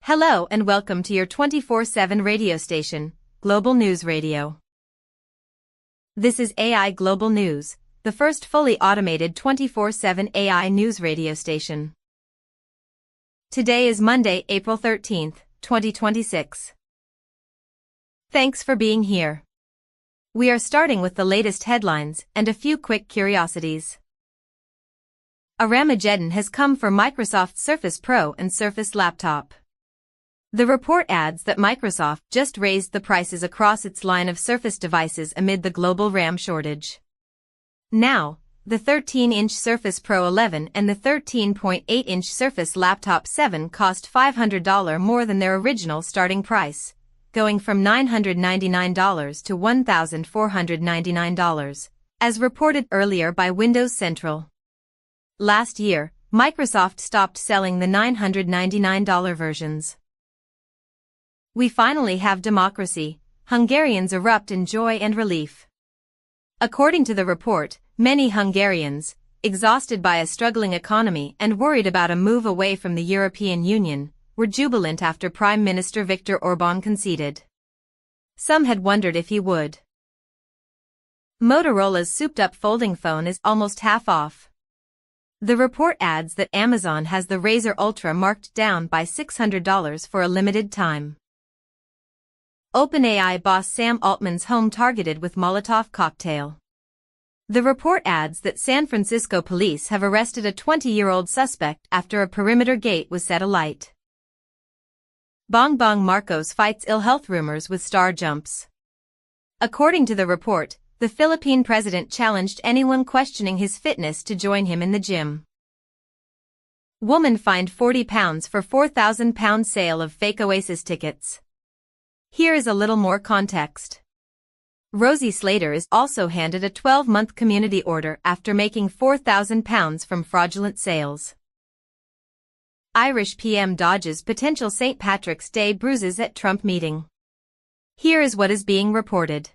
Hello and welcome to your 24/7 radio station, Global News Radio. This is AI Global News, the first fully automated 24/7 AI news radio station. Today is Monday, April 13th, 2026. Thanks for being here. We are starting with the latest headlines and a few quick curiosities. A Ramageddon has come for Microsoft Surface Pro and Surface Laptop. The report adds that Microsoft just raised the prices across its line of Surface devices amid the global RAM shortage. Now, the 13-inch Surface Pro 11 and the 13.8-inch Surface Laptop 7 cost $500 more than their original starting price, going from $999 to $1,499, as reported earlier by Windows Central. Last year, Microsoft stopped selling the $999 versions. We finally have democracy. Hungarians erupt in joy and relief. According to the report, many Hungarians, exhausted by a struggling economy and worried about a move away from the European Union, were jubilant after Prime Minister Viktor Orbán conceded. Some had wondered if he would. Motorola's souped-up folding phone is almost half off. The report adds that Amazon has the Razr Ultra marked down by $600 for a limited time. OpenAI boss Sam Altman's home targeted with Molotov cocktail. The report adds that San Francisco police have arrested a 20-year-old suspect after a perimeter gate was set alight. Bongbong Marcos fights ill health rumors with star jumps. According to the report, the Philippine president challenged anyone questioning his fitness to join him in the gym. Woman fined £40 for £4,000 sale of fake Oasis tickets. Here is a little more context. Rosie Slater is also handed a 12-month community order after making £4,000 from fraudulent sales. Irish PM dodges potential St. Patrick's Day bruises at Trump meeting. Here is what is being reported.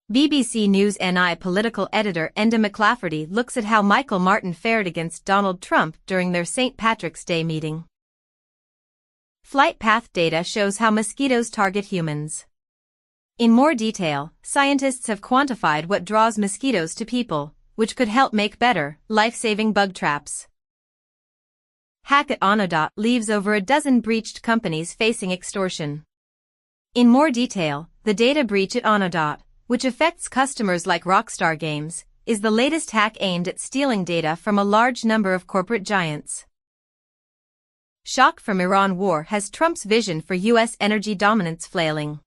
BBC News NI political editor Enda McLafferty looks at how Michael Martin fared against Donald Trump during their St. Patrick's Day meeting. Flight path data shows how mosquitoes target humans. In more detail, scientists have quantified what draws mosquitoes to people, which could help make better, life-saving bug traps. Hack at Onodot leaves over a dozen breached companies facing extortion. In more detail, the data breach at Onodot, which affects customers like Rockstar Games, is the latest hack aimed at stealing data from a large number of corporate giants. Shock from Iran war has Trump's vision for U.S. energy dominance flailing.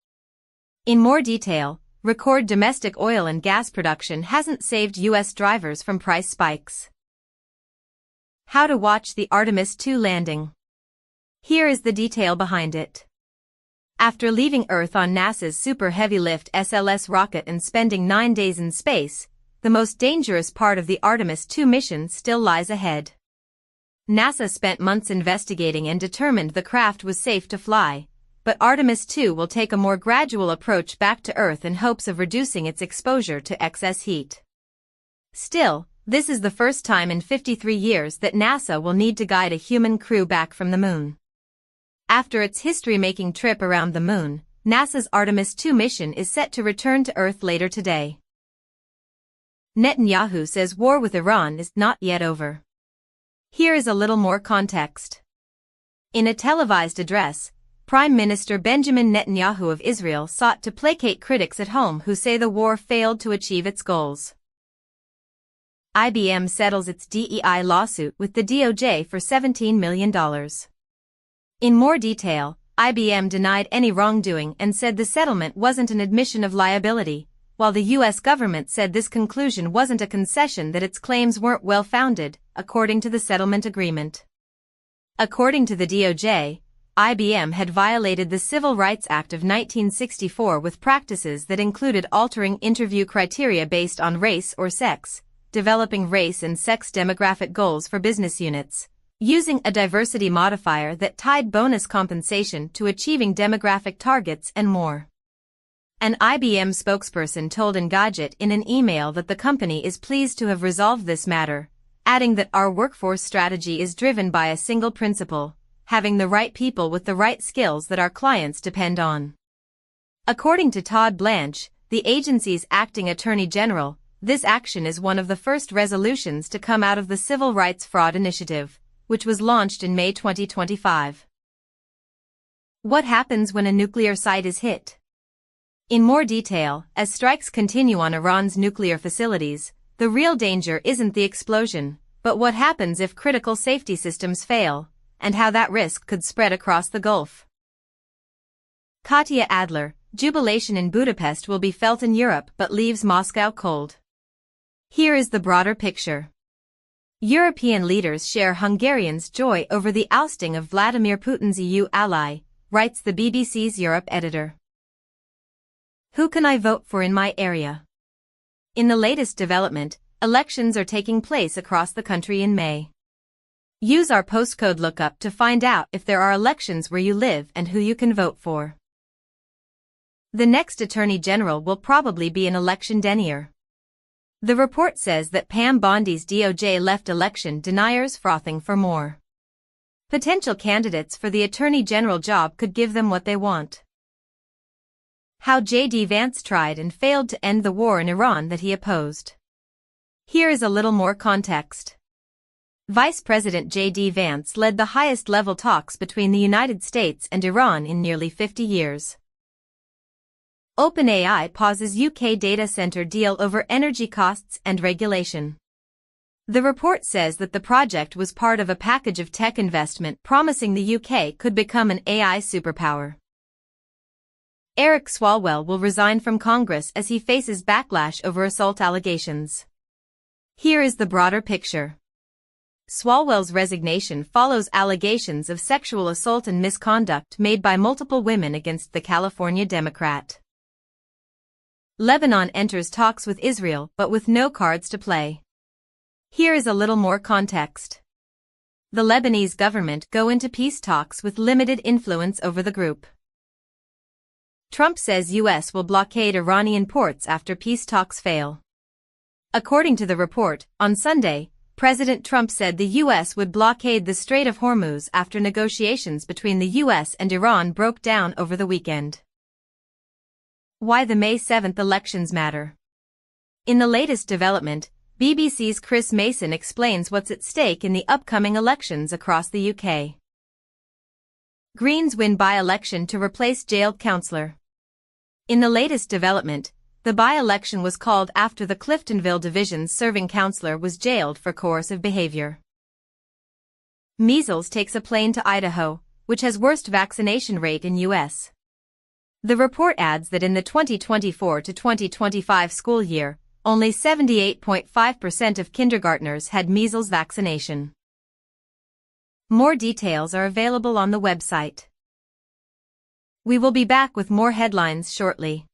In more detail, record domestic oil and gas production hasn't saved U.S. drivers from price spikes. How to watch the Artemis II landing. Here is the detail behind it. After leaving Earth on NASA's Super Heavy Lift SLS rocket and spending 9 days in space, the most dangerous part of the Artemis II mission still lies ahead. NASA spent months investigating and determined the craft was safe to fly, but Artemis II will take a more gradual approach back to Earth in hopes of reducing its exposure to excess heat. Still, this is the first time in 53 years that NASA will need to guide a human crew back from the Moon. After its history-making trip around the Moon, NASA's Artemis II mission is set to return to Earth later today. Netanyahu says war with Iran is not yet over. Here is a little more context. In a televised address, Prime Minister Benjamin Netanyahu of Israel sought to placate critics at home who say the war failed to achieve its goals. IBM settles its DEI lawsuit with the DOJ for $17 million. In more detail, IBM denied any wrongdoing and said the settlement wasn't an admission of liability, while the U.S. government said this conclusion wasn't a concession that its claims weren't well-founded, according to the settlement agreement. According to the DOJ, IBM had violated the Civil Rights Act of 1964 with practices that included altering interview criteria based on race or sex, developing race and sex demographic goals for business units, using a diversity modifier that tied bonus compensation to achieving demographic targets and more. An IBM spokesperson told Engadget in an email that the company is pleased to have resolved this matter, adding that our workforce strategy is driven by a single principle: having the right people with the right skills that our clients depend on. According to Todd Blanche, the agency's acting attorney general, this action is one of the first resolutions to come out of the Civil Rights Fraud Initiative, which was launched in May 2025. What happens when a nuclear site is hit? In more detail, as strikes continue on Iran's nuclear facilities, the real danger isn't the explosion, but what happens if critical safety systems fail, and how that risk could spread across the Gulf. Katya Adler, jubilation in Budapest will be felt in Europe but leaves Moscow cold. Here is the broader picture. European leaders share Hungarians' joy over the ousting of Vladimir Putin's EU ally, writes the BBC's Europe editor. Who can I vote for in my area? In the latest development, elections are taking place across the country in May. Use our postcode lookup to find out if there are elections where you live and who you can vote for. The next Attorney General will probably be an election denier. The report says that Pam Bondi's DOJ left election deniers frothing for more. Potential candidates for the Attorney General job could give them what they want. How J.D. Vance tried and failed to end the war in Iran that he opposed. Here is a little more context. Vice President J.D. Vance led the highest-level talks between the United States and Iran in nearly 50 years. OpenAI pauses UK data center deal over energy costs and regulation. The report says that the project was part of a package of tech investment promising the UK could become an AI superpower. Eric Swalwell will resign from Congress as he faces backlash over assault allegations. Here is the broader picture. Swalwell's resignation follows allegations of sexual assault and misconduct made by multiple women against the California Democrat. Lebanon enters talks with Israel but with no cards to play. Here is a little more context. The Lebanese government go into peace talks with limited influence over the group. Trump says U.S. will blockade Iranian ports after peace talks fail. According to the report, on Sunday, President Trump said the U.S. would blockade the Strait of Hormuz after negotiations between the U.S. and Iran broke down over the weekend. Why the May 7th elections matter. In the latest development, BBC's Chris Mason explains what's at stake in the upcoming elections across the UK. Greens win by-election to replace jailed councillor. In the latest development, the by-election was called after the Cliftonville Division's serving councillor was jailed for coercive behavior. Measles takes a plane to Idaho, which has worst vaccination rate in U.S. The report adds that in the 2024 to 2025 school year, only 78.5% of kindergartners had measles vaccination. More details are available on the website. We will be back with more headlines shortly.